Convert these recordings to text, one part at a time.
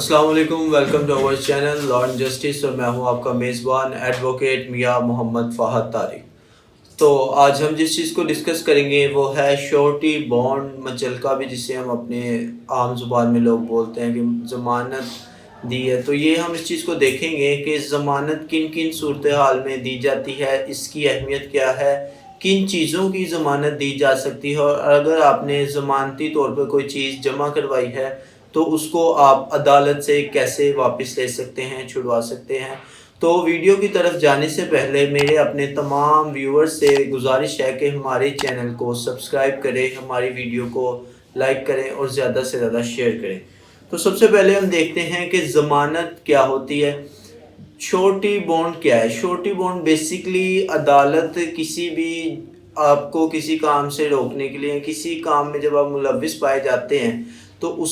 السلام علیکم، welcome to our channel law and justice, اور میں ہوں آپ کا میزبان ایڈوکیٹ میاں محمد فہد طارق۔ تو آج ہم جس چیز کو ڈسکس کریں گے وہ ہے شورٹی بانڈ مچلکا بھی، جسے ہم اپنے عام زبان میں لوگ بولتے ہیں کہ ضمانت دی ہے۔ تو یہ ہم اس چیز کو دیکھیں گے کہ ضمانت کن کن صورتحال میں دی جاتی ہے، اس کی اہمیت کیا ہے، کن چیزوں کی ضمانت دی جا سکتی ہے، اور اگر آپ نے ضمانتی طور پہ کوئی چیز جمع کروائی ہے تو اس کو آپ عدالت سے کیسے واپس لے سکتے ہیں، چھڑوا سکتے ہیں۔ تو ویڈیو کی طرف جانے سے پہلے میرے اپنے تمام ویورز سے گزارش ہے کہ ہمارے چینل کو سبسکرائب کریں، ہماری ویڈیو کو لائک کریں اور زیادہ سے زیادہ شیئر کریں۔ تو سب سے پہلے ہم دیکھتے ہیں کہ ضمانت کیا ہوتی ہے۔ شورٹی بانڈ کیا ہے؟ شورٹی بانڈ بیسیکلی عدالت کسی بھی آپ کو کسی کام سے روکنے کے لیے، کسی کام میں جب آپ ملوث پائے جاتے ہیں تو اس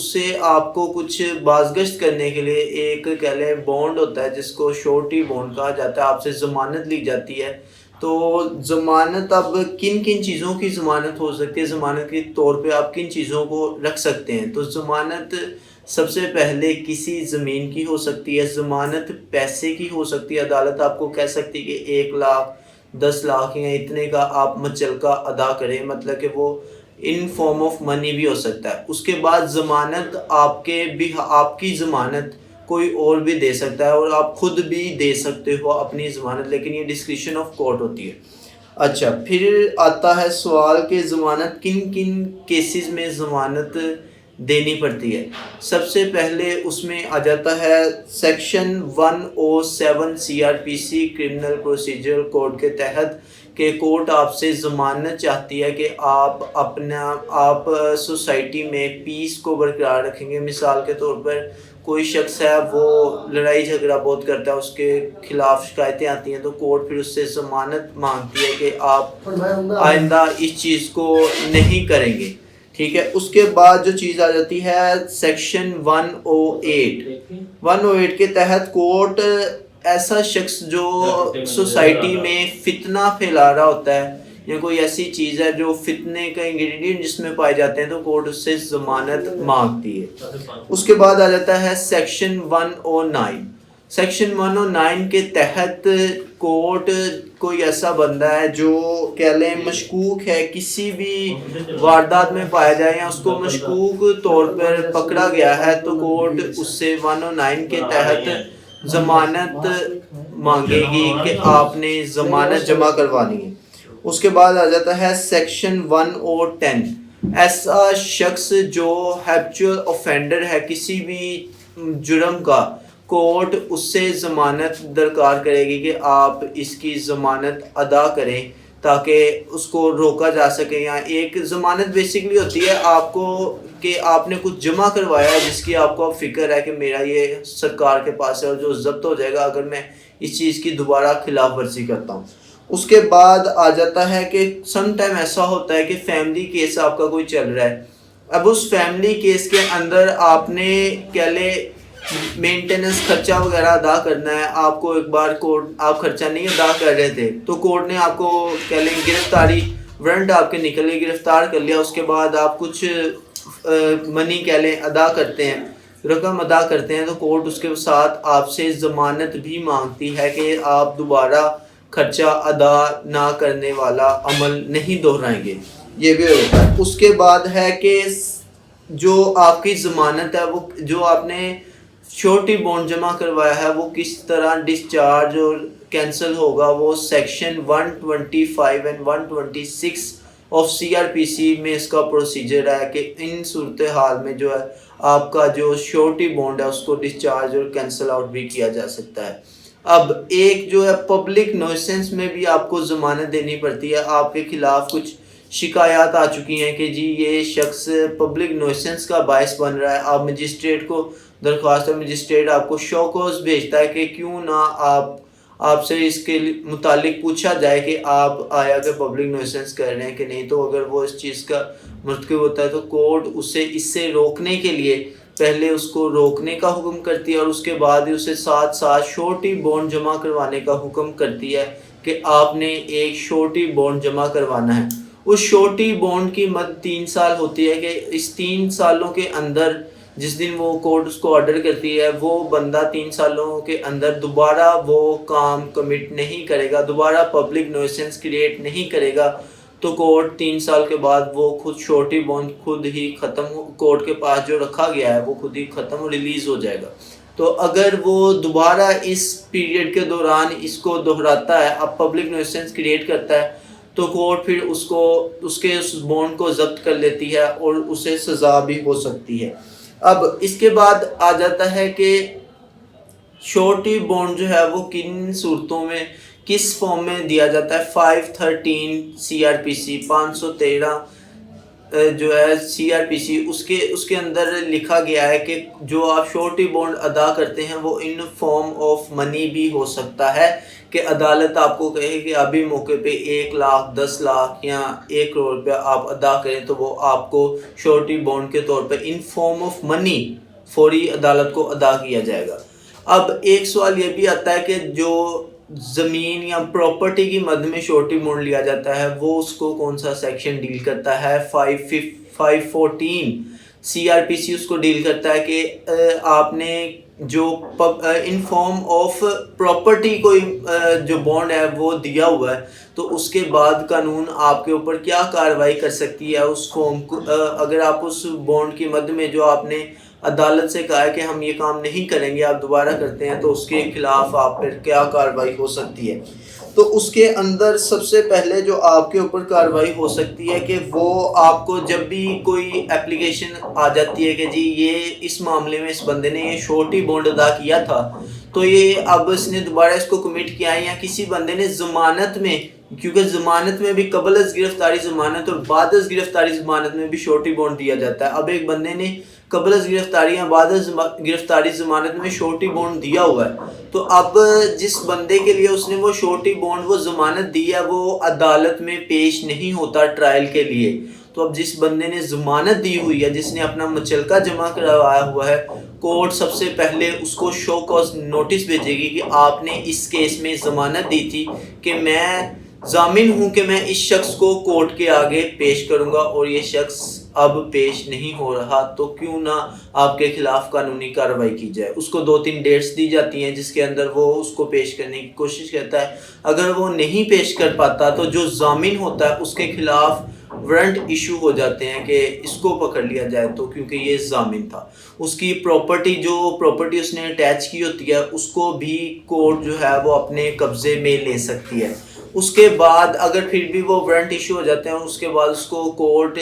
سے آپ کو کچھ بازگشت کرنے کے لیے ایک کہہ لیں بانڈ ہوتا ہے، جس کو شورٹی بانڈ کہا جاتا ہے، آپ سے ضمانت لی جاتی ہے۔ تو ضمانت اب کن کن چیزوں کی ضمانت ہو سکتی ہے، ضمانت کے طور پہ آپ کن چیزوں کو رکھ سکتے ہیں؟ تو ضمانت سب سے پہلے کسی زمین کی ہو سکتی ہے، ضمانت پیسے کی ہو سکتی ہے۔ عدالت آپ کو کہہ سکتی ہے کہ 1 لاکھ 10 لاکھ یا اتنے کا آپ مچلکا ادا کریں، مطلب کہ وہ ان فارم آف منی بھی ہو سکتا ہے۔ اس کے بعد ضمانت آپ کی ضمانت کوئی اور بھی دے سکتا ہے، اور آپ خود بھی دے سکتے ہو اپنی ضمانت، لیکن یہ ڈسکریشن آف کورٹ ہوتی ہے۔ اچھا، پھر آتا ہے سوال کہ ضمانت کن کن کیسز میں ضمانت دینی پڑتی ہے۔ سب سے پہلے اس میں آ جاتا ہے section 107 CRPC criminal procedure code کے تحت کہ کورٹ آپ سے ضمانت چاہتی ہے کہ آپ سوسائٹی میں پیس کو برقرار رکھیں گے۔ مثال کے طور پر کوئی شخص ہے، وہ لڑائی جھگڑا بہت کرتا ہے، اس کے خلاف شکایتیں آتی ہیں، تو کورٹ پھر اس سے ضمانت مانگتی ہے کہ آپ آئندہ اس چیز کو نہیں کریں گے، ٹھیک ہے۔ اس کے بعد جو چیز آ جاتی ہے سیکشن 108 کے تحت کورٹ ایسا شخص جو سوسائٹی میں فتنہ پھیلا رہا ہوتا ہے یا کوئی ایسی چیز ہے جو فتنے کا انگریڈینٹ جس میں پائے جاتے ہیں، تو کورٹ اس سے ضمانت مانگتی ہے۔ اس کے بعد آ جاتا ہے سیکشن 109 کے تحت کورٹ کوئی ایسا بندہ ہے جو کہہ لیں مشکوک ہے، کسی بھی واردات میں پایا جائے یا اس کو مشکوک طور پر پکڑا گیا ہے، تو کورٹ اس سے 109 کے تحت ضمانت مانگے گی کہ آپ نے ضمانت جمع کروانی ہے۔ اس کے بعد آ جاتا ہے سیکشن 110، ایسا شخص جو ہیبچول اوفینڈر ہے کسی بھی جرم کا، کورٹ اس سے ضمانت درکار کرے گی کہ آپ اس کی ضمانت ادا کریں تاکہ اس کو روکا جا سکے۔ یا ایک ضمانت بیسیکلی ہوتی ہے آپ کو کہ آپ نے کچھ جمع کروایا ہے جس کی آپ کو فکر ہے کہ میرا یہ سرکار کے پاس ہے اور جو ضبط ہو جائے گا اگر میں اس چیز کی دوبارہ خلاف ورزی کرتا ہوں۔ اس کے بعد آ جاتا ہے کہ سم ٹائم ایسا ہوتا ہے کہ فیملی کیس آپ کا کوئی چل رہا ہے، اب اس فیملی کیس کے اندر آپ نے کہہ لیں مینٹیننس خرچہ وغیرہ ادا کرنا ہے، آپ کو ایک بار کورٹ آپ خرچہ نہیں ادا کر رہے تھے تو کورٹ نے آپ کو کہہ لیں گرفتاری وارنٹ آپ کے نکلے، گرفتار کر لیا، اس کے بعد آپ کچھ منی کہہ لیں ادا کرتے ہیں، رقم ادا کرتے ہیں، تو کورٹ اس کے ساتھ آپ سے ضمانت بھی مانگتی ہے کہ آپ دوبارہ خرچہ ادا نہ کرنے والا عمل نہیں دہرائیں گے، یہ بھی ہوتا ہے۔ اس کے بعد ہے کہ جو آپ کی ضمانت ہے، وہ جو آپ نے شورٹی بانڈ جمع کروایا ہے وہ کس طرح ڈسچارج اور کینسل ہوگا، وہ سیکشن 125 and 126 آف CRPC میں اس کا پروسیجر ہے کہ ان صورتحال میں جو ہے آپ کا جو شورٹی بانڈ ہے اس کو ڈسچارج اور کینسل آؤٹ بھی کیا جا سکتا ہے۔ اب ایک جو ہے پبلک نوئسنس میں بھی آپ کو ضمانت دینی پڑتی ہے۔ آپ کے خلاف کچھ شکایات آ چکی ہیں کہ جی یہ شخص پبلک نوئسنس کا باعث بن رہا ہے، آپ مجسٹریٹ کو درخواست ہے، مجسٹریٹ آپ کو شو کوز بھیجتا ہے کہ کیوں نہ آپ سے اس کے متعلق پوچھا جائے کہ آپ آیا کہ پبلک نوئسنس کر رہے ہیں کہ نہیں، تو اگر وہ اس چیز کا مرتکب ہوتا ہے تو کورٹ اسے اس سے روکنے کے لیے پہلے اس کو روکنے کا حکم کرتی ہے اور اس کے بعد ہی اسے ساتھ ساتھ شورٹی بانڈ جمع کروانے کا حکم کرتی ہے کہ آپ نے ایک شورٹی بانڈ جمع کروانا ہے۔ اس شورٹی بانڈ کی مدت 3 سال ہوتی ہے کہ اس 3 سالوں کے اندر جس دن وہ کورٹ اس کو آرڈر کرتی ہے وہ بندہ 3 سالوں کے اندر دوبارہ وہ کام کمٹ نہیں کرے گا، دوبارہ پبلک نوئسنس کریٹ نہیں کرے گا، تو کورٹ 3 سال کے بعد وہ خود شورٹی بانڈ خود ہی ختم، کورٹ کے پاس جو رکھا گیا ہے وہ خود ہی ختم ریلیز ہو جائے گا۔ تو اگر وہ دوبارہ اس پیریڈ کے دوران اس کو دہراتا ہے، اب پبلک نوئسنس کریٹ کرتا ہے، تو کورٹ پھر اس کے بانڈ کو ضبط کر لیتی ہے اور اسے سزا بھی ہو سکتی ہے۔ اب اس کے بعد آ جاتا ہے کہ شورٹی بانڈ جو ہے وہ کن صورتوں میں کس فارم میں دیا جاتا ہے۔ 513 CRPC 513 جو ہے CRPC اس کے اندر لکھا گیا ہے کہ جو آپ شورٹی بانڈ ادا کرتے ہیں وہ ان فارم آف منی بھی ہو سکتا ہے، کہ عدالت آپ کو کہے کہ ابھی موقع پہ 1 لاکھ 10 لاکھ یا 1 کروڑ روپیہ آپ ادا کریں، تو وہ آپ کو شورٹی بانڈ کے طور پہ ان فارم آف منی فوری عدالت کو ادا کیا جائے گا۔ اب ایک سوال یہ بھی آتا ہے کہ جو زمین یا پراپرٹی کی مد میں شورٹی بانڈ لیا جاتا ہے وہ اس کو کون سا سیکشن ڈیل کرتا ہے۔ 514 CRPC اس کو ڈیل کرتا ہے کہ آپ نے جو ان فارم آف پراپرٹی کوئی جو بانڈ ہے وہ دیا ہوا ہے، تو اس کے بعد قانون آپ کے اوپر کیا کارروائی کر سکتی ہے اس فارم کو، اگر آپ اس بانڈ کی مد میں جو آپ نے عدالت سے کہا ہے کہ ہم یہ کام نہیں کریں گے، آپ دوبارہ کرتے ہیں، تو اس کے خلاف آپ پر کیا کارروائی ہو سکتی ہے۔ تو اس کے اندر سب سے پہلے جو آپ کے اوپر کارروائی ہو سکتی ہے کہ وہ آپ کو جب بھی کوئی اپلیکیشن آ جاتی ہے کہ جی یہ اس معاملے میں اس بندے نے یہ شورٹی بانڈ ادا کیا تھا، تو یہ اب اس نے دوبارہ اس کو کمٹ کیا ہے، یا کسی بندے نے ضمانت میں، کیونکہ ضمانت میں بھی قبل از گرفتاری ضمانت اور بعد از گرفتاری ضمانت میں بھی شورٹی بانڈ دیا جاتا ہے۔ اب ایک بندے نے قبل از گرفتاری یا بعد از گرفتاری ضمانت میں شورٹی بانڈ دیا ہوا ہے، تو اب جس بندے کے لیے اس نے وہ شورٹی بانڈ وہ ضمانت دی ہے وہ عدالت میں پیش نہیں ہوتا ٹرائل کے لیے۔ تو اب جس بندے نے ضمانت دی ہوئی ہے، جس نے اپنا مچلکہ جمع کروایا ہوا ہے، کورٹ سب سے پہلے اس کو شو کاز نوٹس بھیجے گی کہ آپ نے اس کیس میں ضمانت دی تھی کہ میں ضامن ہوں کہ میں اس شخص کو کورٹ کے آگے پیش کروں گا، اور یہ شخص اب پیش نہیں ہو رہا، تو کیوں نہ آپ کے خلاف قانونی کارروائی کی جائے۔ اس کو 2-3 ڈیٹس دی جاتی ہیں جس کے اندر وہ اس کو پیش کرنے کی کوشش کرتا ہے۔ اگر وہ نہیں پیش کر پاتا تو جو ضامن ہوتا ہے اس کے خلاف وارنٹ ایشو ہو جاتے ہیں کہ اس کو پکڑ لیا جائے، تو کیونکہ یہ ضامن تھا۔ اس کی پراپرٹی اس نے اٹیچ کی ہوتی ہے اس کو بھی کورٹ جو ہے وہ اپنے قبضے میں لے سکتی ہے۔ اس کے بعد اگر پھر بھی وہ وارنٹ ایشو ہو جاتے ہیں، اس کے بعد اس کو کورٹ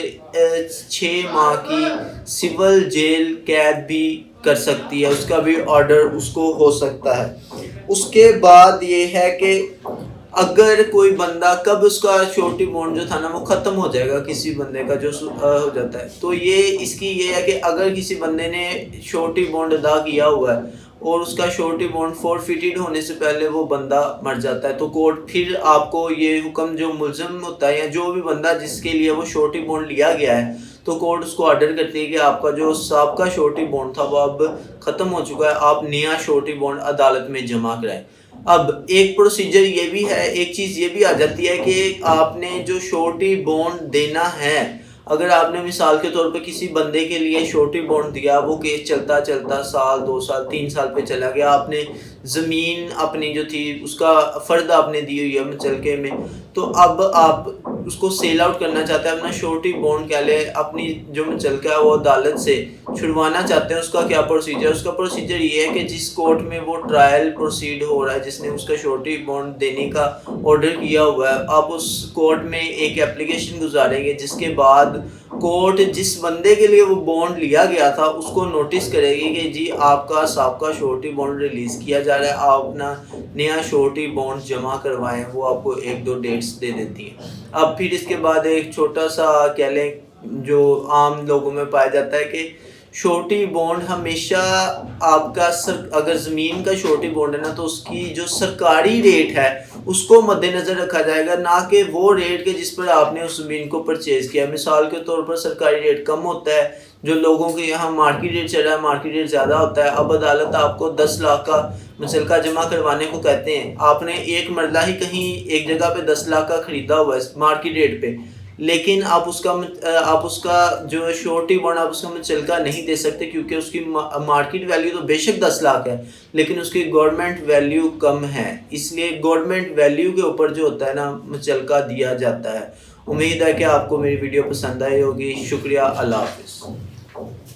6 ماہ کی سول جیل قید بھی کر سکتی ہے، اس کا بھی آرڈر اس کو ہو سکتا ہے۔ اس کے بعد یہ ہے کہ اگر کوئی بندہ کب اس کا شورٹی بانڈ جو تھا نا وہ ختم ہو جائے گا، کسی بندے کا جو ہو جاتا ہے، تو یہ اس کی یہ ہے کہ اگر کسی بندے نے شورٹی بانڈ ادا کیا ہوا ہے اور اس کا شورٹی بانڈ فورفیٹڈ ہونے سے پہلے وہ بندہ مر جاتا ہے، تو کورٹ پھر آپ کو یہ حکم جو ملزم ہوتا ہے یا جو بھی بندہ جس کے لیے وہ شورٹی بانڈ لیا گیا ہے، تو کورٹ اس کو آرڈر کرتی ہے کہ آپ کا جو سابقہ شورٹی بانڈ تھا وہ اب ختم ہو چکا ہے، آپ نیا شورٹی بانڈ عدالت میں جمع کرائیں۔ اب ایک پروسیجر یہ بھی ہے، ایک چیز یہ بھی آ جاتی ہے کہ آپ نے جو شورٹی بانڈ دینا ہے، اگر آپ نے مثال کے طور پہ کسی بندے کے لیے شورٹی بانڈ دیا، وہ کیس چلتا چلتا 1 2 سال 3 سال پہ چلا گیا، آپ نے زمین اپنی جو تھی اس کا فرد آپ نے دی ہوئی ہے مچلکے میں، تو اب آپ اس کو سیل آؤٹ کرنا چاہتے ہیں، اپنا شورٹی بانڈ کہہ لے، اپنی جو مچلکہ ہے وہ عدالت سے چھڑوانا چاہتے ہیں، اس کا کیا پروسیجر ہے؟ اس کا پروسیجر یہ ہے کہ جس کورٹ میں وہ ٹرائل پروسیڈ ہو رہا ہے، جس نے اس کا شورٹی بانڈ دینے کا آرڈر کیا ہوا ہے، آپ اس کورٹ میں ایک اپلیکیشن گزاریں گے، جس کے بعد کورٹ جس بندے کے لیے وہ بانڈ لیا گیا تھا اس کو نوٹس کرے گی کہ جی آپ کا سابقہ شورٹی بانڈ ریلیز کیا جا رہا ہے، آپ اپنا نیا شورٹی بانڈ جمع کروائیں، وہ آپ کو 1-2 ڈیٹس دے دیتی ہیں۔ اب پھر اس کے بعد ایک چھوٹا سا کہہ لیں جو عام لوگوں میں پایا جاتا ہے کہ شورٹی بانڈ ہمیشہ آپ کا اگر زمین کا شورٹی بانڈ ہے نا، تو اس کی جو سرکاری ریٹ ہے اس کو مد نظر رکھا جائے گا، نہ کہ وہ ریٹ کے جس پر آپ نے اس زمین کو پرچیز کیا۔ مثال کے طور پر سرکاری ریٹ کم ہوتا ہے، جو لوگوں کے یہاں مارکیٹ ریٹ چل رہا ہے مارکیٹ ریٹ زیادہ ہوتا ہے، اب عدالت آپ کو 10 لاکھ کا مچلکہ جمع کروانے کو کہتے ہیں، آپ نے ایک مرلہ ہی کہیں ایک جگہ پہ 10 لاکھ کا خریدا ہوا ہے مارکیٹ ریٹ پہ، لیکن آپ اس کا جو شورٹی بانڈ آپ اس کا مچلکا نہیں دے سکتے کیونکہ اس کی مارکیٹ ویلیو تو بے شک 10 لاکھ ہے لیکن اس کی گورنمنٹ ویلیو کم ہے، اس لیے گورنمنٹ ویلیو کے اوپر جو ہوتا ہے نا مچلکا دیا جاتا ہے۔ امید ہے کہ آپ کو میری ویڈیو پسند آئی ہوگی۔ شکریہ، اللہ حافظ۔